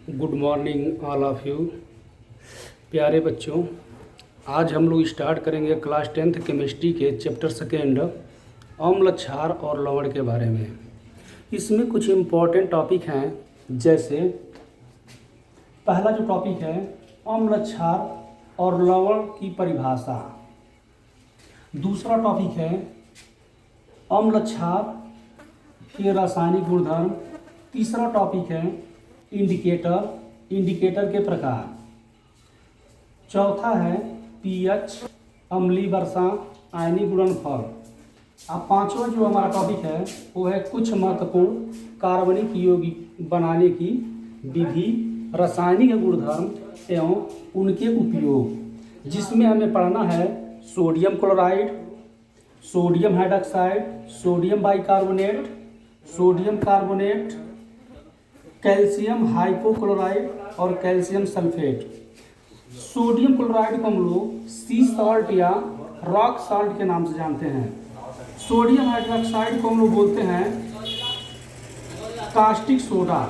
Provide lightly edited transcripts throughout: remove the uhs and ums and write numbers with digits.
Good morning all of you. प्यारे बच्चों, आज हम लोग स्टार्ट करेंगे क्लास 10th केमिस्ट्री के चैप्टर सेकेंड अम्ल क्षार और लवण के बारे में। इसमें कुछ इम्पॉर्टेंट टॉपिक हैं, जैसे पहला जो टॉपिक है अम्ल क्षार और लवण की परिभाषा। दूसरा टॉपिक है अम्ल क्षार के रासायनिक गुणधर्म। तीसरा टॉपिक है इंडिकेटर के प्रकार। चौथा है पीएच, अम्लीय वर्षा, आयनीय गुणनफल। अब पांचवा जो हमारा टॉपिक है वो है कुछ महत्वपूर्ण कार्बनिक यौगिक बनाने की विधि, रासायनिक गुणधर्म एवं उनके उपयोग, जिसमें हमें पढ़ना है sodium chloride, sodium hydroxide, sodium bicarbonate, sodium carbonate, calcium hypochlorite और कैल्शियम सल्फेट। सोडियम क्लोराइड को हम लोग सी सॉल्ट या रॉक सॉल्ट के नाम से जानते हैं। सोडियम हाइड्रॉक्साइड को हम लोग बोलते हैं caustic soda.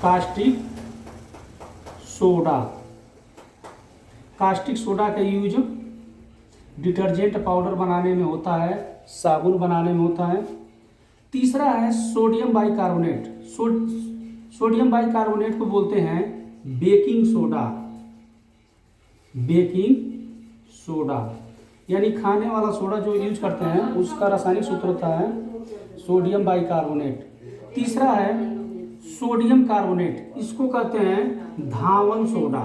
Caustic soda caustic soda का यूज डिटर्जेंट पाउडर बनाने में होता है, साबुन बनाने में होता है। तीसरा है सोडियम बाइकार्बोनेट। सोडियम बाइकार्बोनेट को बोलते हैं बेकिंग सोडा। बेकिंग सोडा यानी खाने वाला सोडा जो यूज करते हैं उसका रासायनिक सूत्र होता है सोडियम बाइकार्बोनेट। तीसरा है सोडियम कार्बोनेट, इसको कहते हैं धावन सोडा।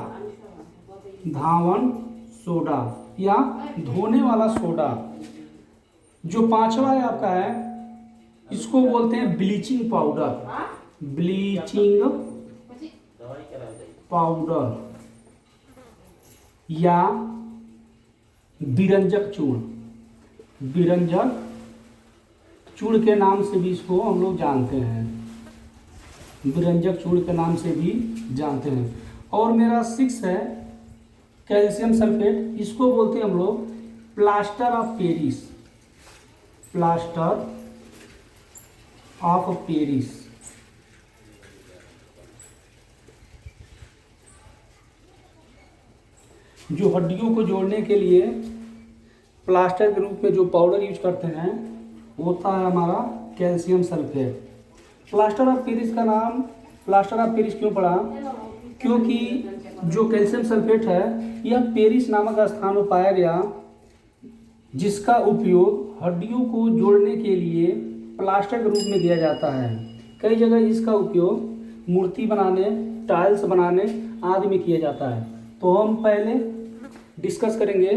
धावन सोडा या धोने वाला सोडा। जो पांचवा है आपका है, इसको बोलते हैं ब्लीचिंग पाउडर। ब्लीचिंग पाउडर या विरंजक चूर्ण। विरंजक चूर्ण के नाम से भी इसको हम लोग जानते हैं। विरंजक चूर्ण के नाम से भी जानते हैं। और मेरा 6 है कैल्शियम सल्फेट, इसको बोलते हैं हम लोग plaster of Paris. Plaster of Paris. जो हड्डियों को जोड़ने के लिए प्लास्टर के रूप में जो पाउडर यूज करते हैं वो होता है हमारा calcium sulphate. Plaster of Paris का नाम प्लास्टर ऑफ पेरिस क्यों पड़ा? क्योंकि जो कैल्शियम सल्फेट है यह पेरिस नामक स्थान में पाया गया, जिसका उपयोग हड्डियों को जोड़ने के लिए प्लास्टर के रूप में किया जाता है। कई जगह इसका उपयोग मूर्ति बनाने, टाइल्स बनाने आदि में किया जाता है। तो हम पहले डिस्कस करेंगे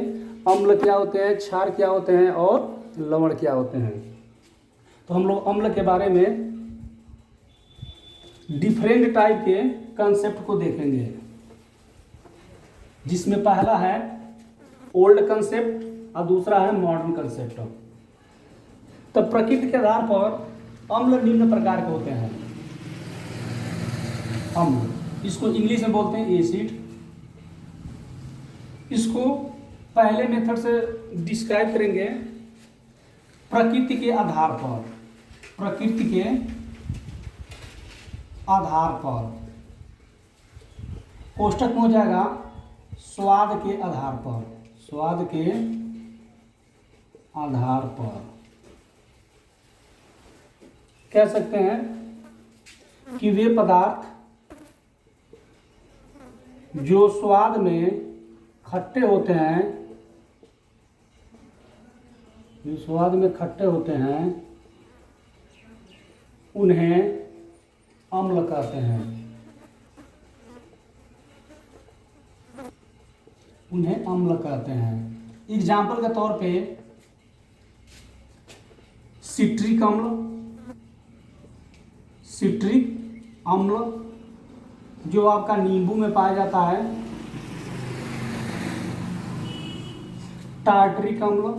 अम्ल क्या होते हैं, क्षार क्या होते हैं और लवण क्या होते हैं। तो हम लोग अम्ल के बारे में डिफरेंट टाइप के कंसेप्ट को देखेंगे, जिसमें पहला है ओल्ड कंसेप्ट और दूसरा है मॉडर्न कंसेप्ट। तो प्रकृति के आधार पर अम्ल निम्न प्रकार के होते हैं। अम्ल, इसको इंग्लिश में बोलते हैं एसिड। इसको पहले मेथड से डिस्क्राइब करेंगे प्रकृति के आधार पर। प्रकृति के आधार पर कोष्टक में हो जाएगा स्वाद के आधार पर। स्वाद के आधार पर कह सकते हैं कि वे पदार्थ जो स्वाद में खट्टे होते हैं, जो स्वाद में खट्टे होते हैं उन्हें अम्ल कहते हैं। उन्हें अम्ल कहते हैं। एग्जाम्पल के तौर पे सिट्रिक अम्ल। सिट्रिक अम्ल जो आपका नींबू में पाया जाता है। टार्टरिक अम्ल।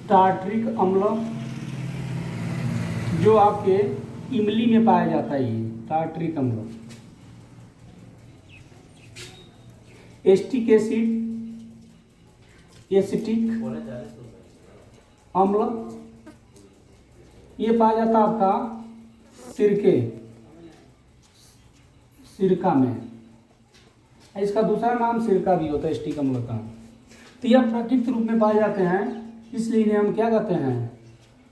टार्टरिक अम्ल जो आपके इमली में पाया जाता है, ये टार्टरिक अम्ल। एस्टिक एसिड, एसिटिक अम्ल ये पाया जाता है आपका सिरके, सिरका में, इसका दूसरा नाम सिरका भी होता है स्टिक अम्ल का। तो यह प्राकृतिक रूप में पाए जाते हैं, इसलिए इन्हें हम क्या कहते हैं,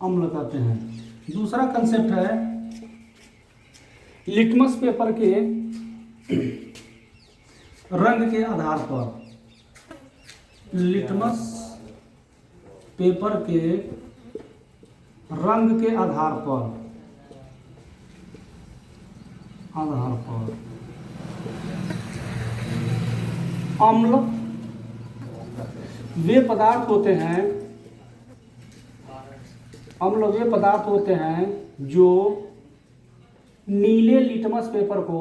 अम्ल कहते हैं। दूसरा कंसेप्ट है लिटमस पेपर के रंग के आधार पर, लिटमस पेपर के रंग के आधार पर अम्ल वे पदार्थ होते हैं, अम्ल वे पदार्थ होते हैं जो नीले लिटमस पेपर को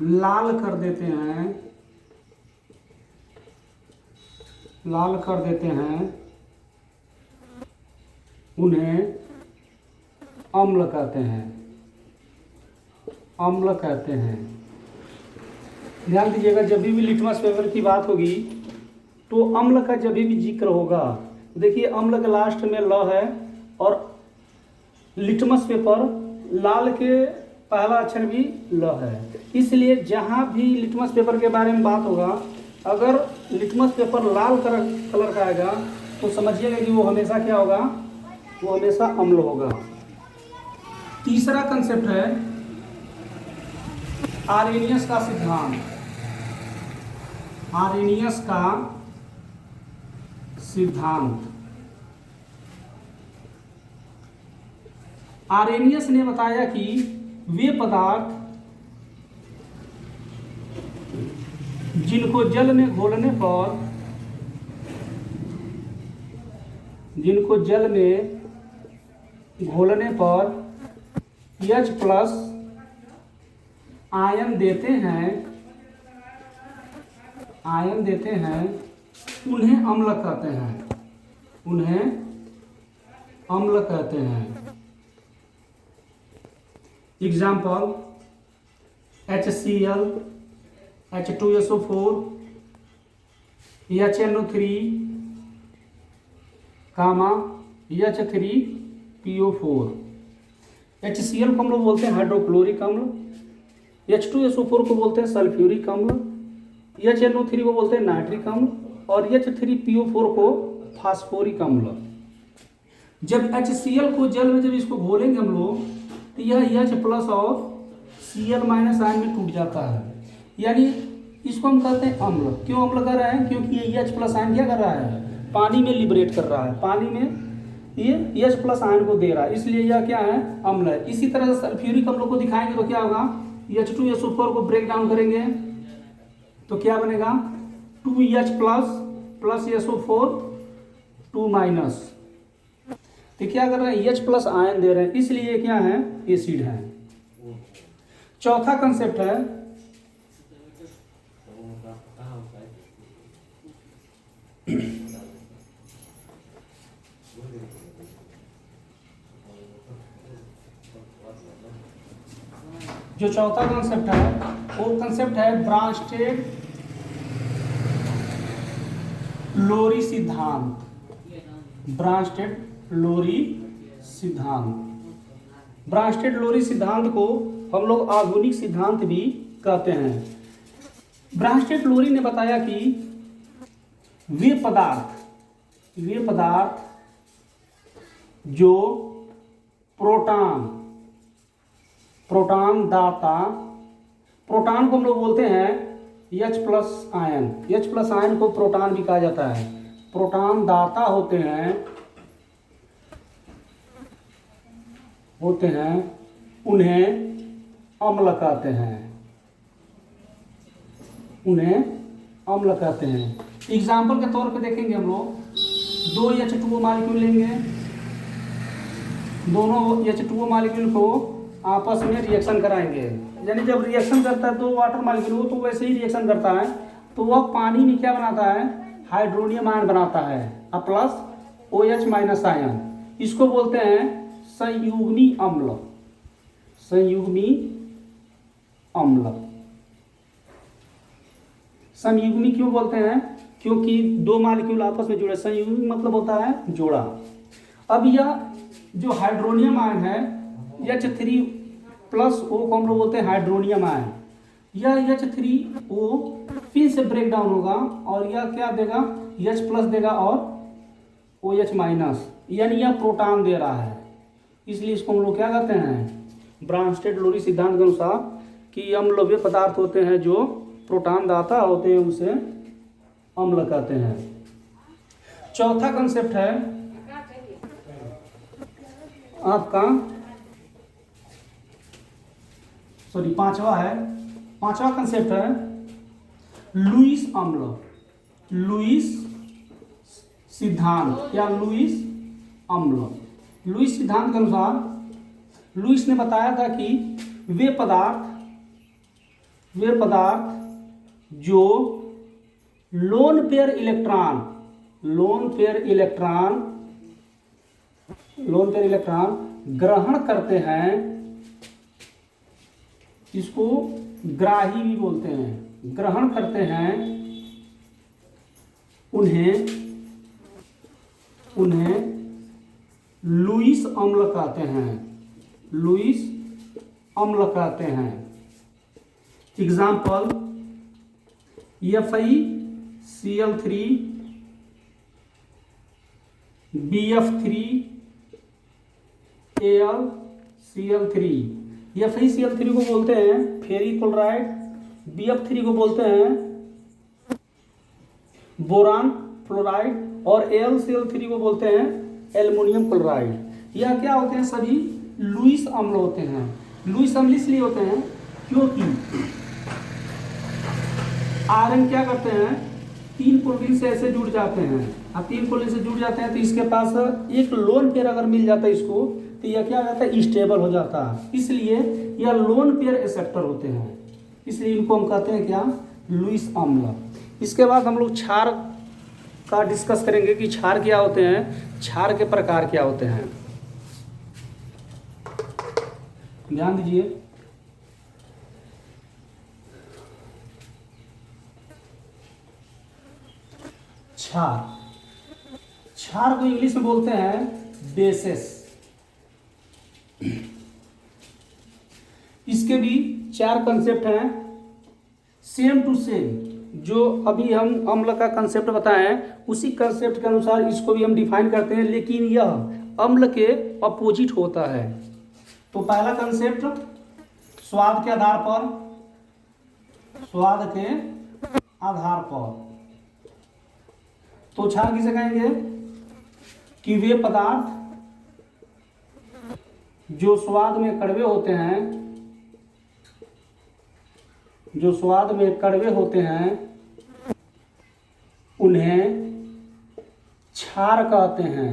लाल कर देते हैं, उन्हें अम्ल कहते हैं। ध्यान दीजिएगा, जब भी लिटमस पेपर की बात होगी तो अम्ल का जब भी जिक्र होगा, देखिए अम्ल के लास्ट में ल है और लिटमस पेपर लाल के पहला अक्षर भी ल है, इसलिए जहाँ भी लिटमस पेपर के बारे में बात होगा, अगर लिटमस पेपर लाल कलर का आएगा तो समझिएगा कि वो हमेशा क्या होगा, वो हमेशा अम्ल होगा। तीसरा कंसेप्ट है आर्हेनियस का सिद्धांत। आर्हेनियस का सिद्धांत, आर्हेनियस ने बताया कि वे पदार्थ जिनको जल में घोलने पर H+ आयन देते हैं, उन्हें अम्ल कहते हैं। Example HCl, H2SO4, HNO3, H3PO4। HCl को हम लोग बोलते हैं हाइड्रोक्लोरिक अम्ल, H2SO4 को बोलते हैं सल्फ्यूरिक अम्ल, HNO3 को बोलते हैं नाइट्रिक अम्ल और H3PO4 को फास्फोरिक अम्ल। जब HCl को जल में जब इसको घोलेंगे हम लोग तो यह H+ और Cl- आयन में टूट जाता है, यानी इसको हम कहते हैं अम्ल। क्यों अम्ल कर रहे हैं? क्योंकि ये H+ आयन क्या कर रहा है, पानी में लिबरेट कर रहा है, पानी में ये H+ आयन को दे रहा है, इसलिए यह क्या है, अम्ल है। इसी तरह से सल्फ्यूरिक अम्ल को दिखाएंगे तो क्या होगा, H2SO4 को ब्रेक डाउन करेंगे तो क्या बनेगा, 2H+ + SO4 2-। तो क्या कर रहे हैं, H+ आयन दे रहे हैं, इसलिए क्या है, एसिड है। चौथा कंसेप्ट है जो चौथा कंसेप्ट है वो कंसेप्ट है ब्रांस्टेड-लोरी सिद्धांत। ब्रांस्टेड-लोरी सिद्धांत को हम लोग आधुनिक सिद्धांत भी कहते हैं। ब्रांस्टेड-लोरी ने बताया कि वे पदार्थ जो प्रोटॉन दाता, प्रोटॉन को हम लोग बोलते हैं H+ आयन, H+ आयन को प्रोटॉन भी कहा जाता है, प्रोटॉन दाता होते हैं उन्हें अम्ल कहते हैं। एग्जाम्पल के तौर पे देखेंगे हम लोग, 2 H2O मॉलिक्यूल लेंगे, दोनों H2O मॉलिक्यूल को आपस में रिएक्शन कराएंगे, यानी जब रिएक्शन करता है तो वाटर मॉलिक्यूल तो वैसे ही रिएक्शन करता है, तो वह पानी में क्या बनाता है, हाइड्रोनियम आयन बनाता है प्लस OH- आयन। इसको बोलते हैं संयुग्मी अम्ल। संयुग्मी क्यों बोलते हैं, क्योंकि दो मॉलिक्यूल आपस में जुड़े, संयुग्म मतलब होता है जोड़ा। अब यह जो हाइड्रोनियम आयन है H3 प्लस O को हम लोग बोलते हैं हाइड्रोनियम आयन। यह H3O फिर से ब्रेक डाउन होगा और यह क्या देगा, H प्लस देगा और OH माइनस, यानी यह प्रोटॉन दे रहा है। इसलिए इसको हम लोग क्या कहते हैं, ब्रांस्टेड-लोरी सिद्धांत के अनुसार कि अम्ल वे पदार्थ होते हैं जो प्रोटॉन दाता होते हैं, उसे अम्ल कहते हैं। चौथा कंसेप्ट है आपका, सॉरी पांचवा कंसेप्ट है लुईस अम्ल, लुईस सिद्धांत या लुईस अम्ल। लुईस सिद्धांत के अनुसार लुईस ने बताया था कि वे पदार्थ जो लोन पेयर इलेक्ट्रॉन ग्रहण करते हैं, इसको ग्राही भी बोलते हैं, ग्रहण करते हैं, उन्हें लुईस अम्ल कहते हैं, लुईस अम्ल कहते हैं। Example FeCl3, BF3AlCl3। FeCl3 को बोलते हैं फेरिक क्लोराइड, BF3 को बोलते हैं बोरान फ्लोराइड और AlCl3 को बोलते हैं एल्युमिनियम क्लोराइड। यह क्या होते हैं, सभी लुईस अम्ल होते हैं। लुईस अम्ल इसलिए होते हैं क्योंकि आयरन क्या करते हैं, 3 क्लोरीन से ऐसे जुड़ जाते हैं। अब 3 क्लोरीन से जुड़ जाते हैं तो इसके पास एक लोन पेयर अगर मिल जाता है इसको, तो यह क्या हो जाता है, स्टेबल हो जाता है। इसलिए यह लोन पेयर एक्सेप्टर होते हैं, इसलिए इनको हम कहते हैं क्या, लुईस अम्ल। इसके बाद हम लोग क्षार का डिस्कस करेंगे कि क्षार क्या होते हैं, क्षार के प्रकार क्या होते हैं। ध्यान दीजिए, क्षार को इंग्लिश में बोलते हैं बेसेस। इसके भी 4 कंसेप्ट हैं, सेम टू सेम। जो अभी हम अम्ल का कंसेप्ट बताए हैं उसी कंसेप्ट के अनुसार इसको भी हम डिफाइन करते हैं, लेकिन यह अम्ल के अपोजिट होता है। तो पहला कंसेप्ट स्वाद के आधार पर, तो क्षार किसे कहेंगे कि वे पदार्थ जो स्वाद में कड़वे होते हैं, उन्हें क्षार कहते हैं।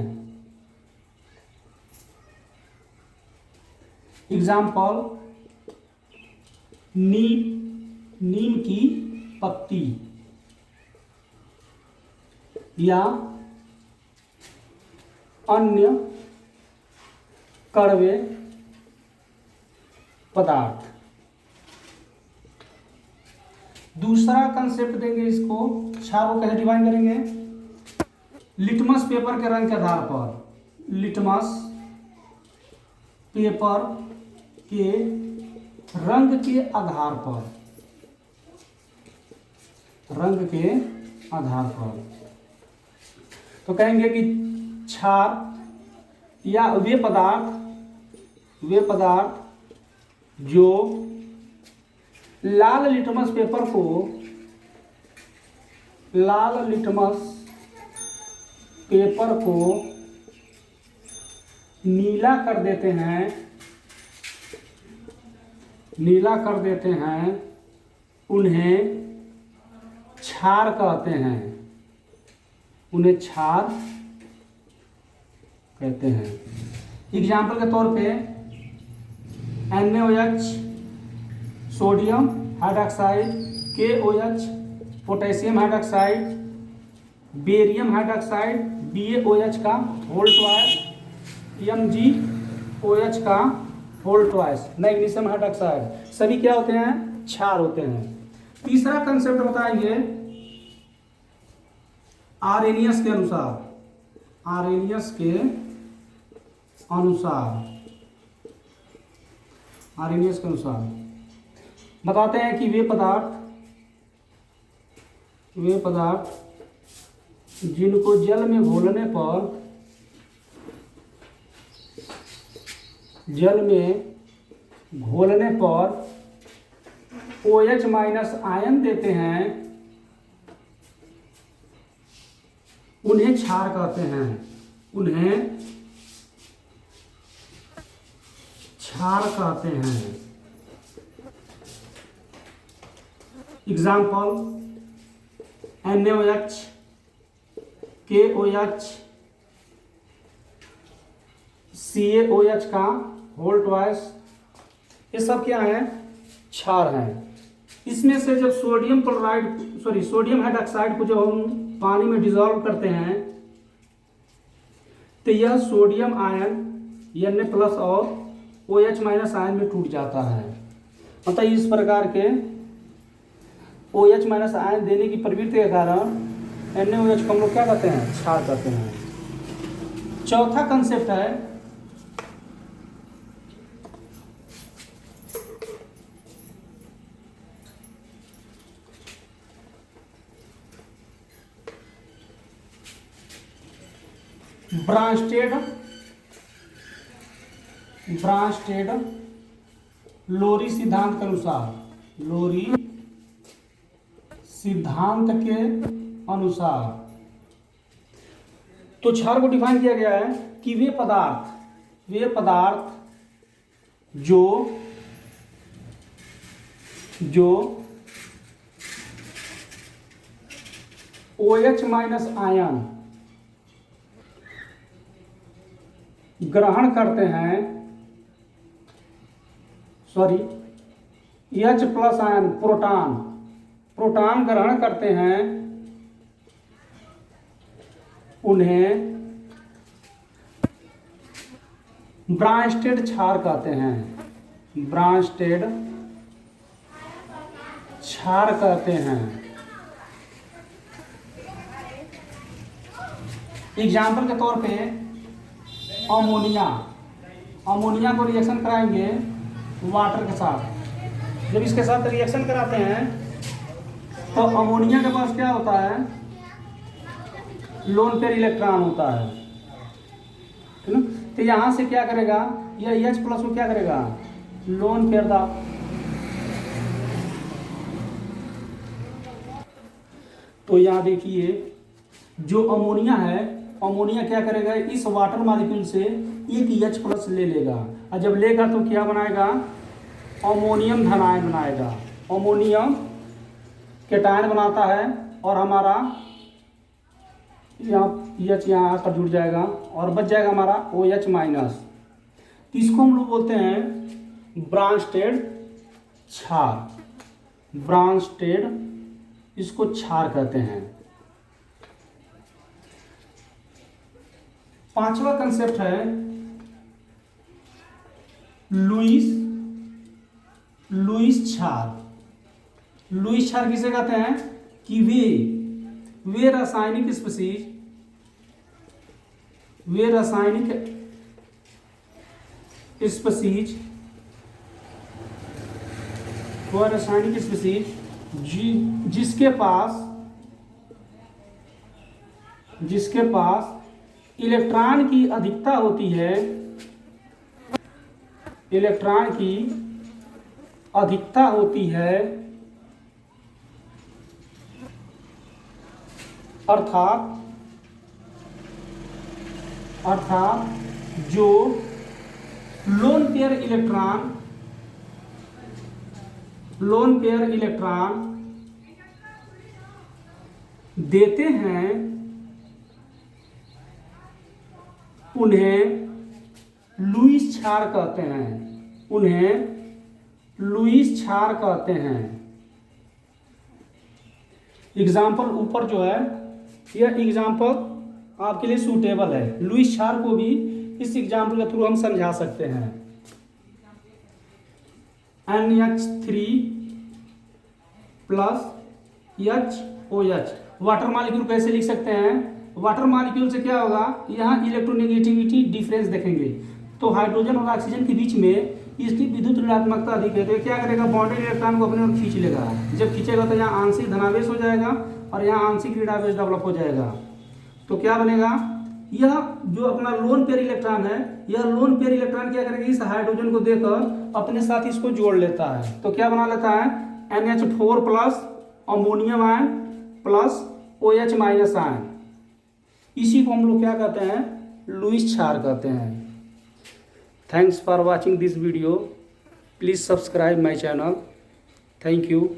एग्जाम्पल नीम की पत्ती या अन्य कड़वे पदार्थ। दूसरा कंसेप्ट देंगे इसको, क्षार को कैसे डिफाइन करेंगे, लिटमस पेपर के रंग के आधार पर, लिटमस पेपर के रंग के आधार पर, तो कहेंगे कि क्षार या वे पदार्थ जो लाल लिटमस पेपर को नीला कर देते हैं, उन्हें क्षार कहते हैं, एग्जाम्पल के तौर पे NaOH sodium hydroxide, KOH potassium hydroxide, barium hydroxide, BaOH का होल ट्वाइस, MgOH का होल ट्वाइस, मैग्नीशियम हाइड्रोक्साइड, सभी क्या होते हैं, क्षार होते हैं। तीसरा कंसेप्ट बताएंगे आर्हेनियस के अनुसार, आर्हेनियस के अनुसार, आर्हेनियस के अनुसार बताते हैं कि वे पदार्थ जिनको जल में घोलने पर OH माइनस आयन देते हैं, उन्हें क्षार कहते हैं, उन्हें क्षार कहते हैं। एग्जाम्पल NaOH, KOH, CaOH का होल ट्वाइस, ये सब क्या है? क्षार हैं। इसमें से जब सोडियम हाइड्रॉक्साइड को जब हम पानी में डिजोल्व करते हैं तो यह सोडियम आयन Na+ और OH माइनस आयन में टूट जाता है। मतलब इस प्रकार के OH माइनस आयन देने की प्रवृत्ति के कारण NaOH को हम लोग क्या कहते हैं? क्षार कहते हैं। चौथा कंसेप्ट है ब्रांस्टेड लोरी सिद्धांत के अनुसार, लोरी सिद्धांत के अनुसार तो क्षार को डिफाइन किया गया है कि वे पदार्थ जो OH माइनस आयन ग्रहण करते हैं, H+ आयन प्रोटॉन ग्रहण करते हैं, उन्हें ब्रांस्टेड क्षार कहते हैं, ब्रांस्टेड क्षार कहते हैं। एग्जाम्पल के तौर पे अमोनिया को रिएक्शन कराएंगे वाटर के साथ। जब इसके साथ रिएक्शन कराते हैं तो अमोनिया के पास क्या होता है? लोन पेयर इलेक्ट्रॉन होता है, ठीक ना। तो यहाँ से क्या करेगा? यह H+ को क्या करेगा? लोन पेयर दा। तो यहाँ देखिए जो अमोनिया है, अमोनिया क्या करेगा? इस वाटर मॉलिक्यूल से एक H+ ले लेगा, और जब लेगा तो क्या बनाएगा? अमोनियम धनायन बनाएगा। अमोनियम केटायन बनाता है और हमारा यहाँ H यहाँ आकर जुड़ जाएगा और बच जाएगा हमारा OH माइनस। इसको हम लोग बोलते हैं ब्रांस्टेड क्षार, ब्रांस्टेड इसको क्षार कहते हैं। पांचवा कंसेप्ट है लुईस क्षार। लुईस क्षार किसे कहते हैं? कि वे रासायनिक स्पीशीज जिसके पास इलेक्ट्रॉन की अधिकता होती है, इलेक्ट्रॉन की अधिकता होती है, अर्थात जो लोन पेयर इलेक्ट्रॉन देते हैं, उन्हें लुईस क्षार कहते हैं, उन्हें लुईस क्षार कहते हैं। एग्जाम्पल ऊपर जो है यह एग्जाम्पल आपके लिए सूटेबल है। लुईस क्षार को भी इस एग्जाम्पल के थ्रू हम समझा सकते हैं। NH3 + HOH वाटर मॉलिक्यूल कैसे लिख सकते हैं, वाटर मॉलिक्यूल से क्या होगा, यहाँ इलेक्ट्रोनेगेटिविटी डिफरेंस देखेंगे। तो हाइड्रोजन और ऑक्सीजन के बीच में इसकी विद्युत ऋणात्मकता अधिक है, तो ये क्या करेगा, बॉन्डेड इलेक्ट्रॉन को अपने ओर खींच लेगा। जब खींचेगा तो यहाँ आंशिक धनावेश हो जाएगा और यहाँ आंशिक ऋणावेश डेवलप हो जाएगा। तो क्या बनेगा, यह जो अपना लोन पेयर इलेक्ट्रॉन है, यह लोन पेयर इलेक्ट्रॉन क्या करेगा, इस हाइड्रोजन को देकर अपने साथ इसको जोड़ लेता है। तो क्या बना लेता है, NH4 plus ammonium ion plus OH minus ion. इसी को हम लोग क्या कहते हैं, लुईस क्षार कहते हैं। Thanks for watching this video, please subscribe my channel. Thank you.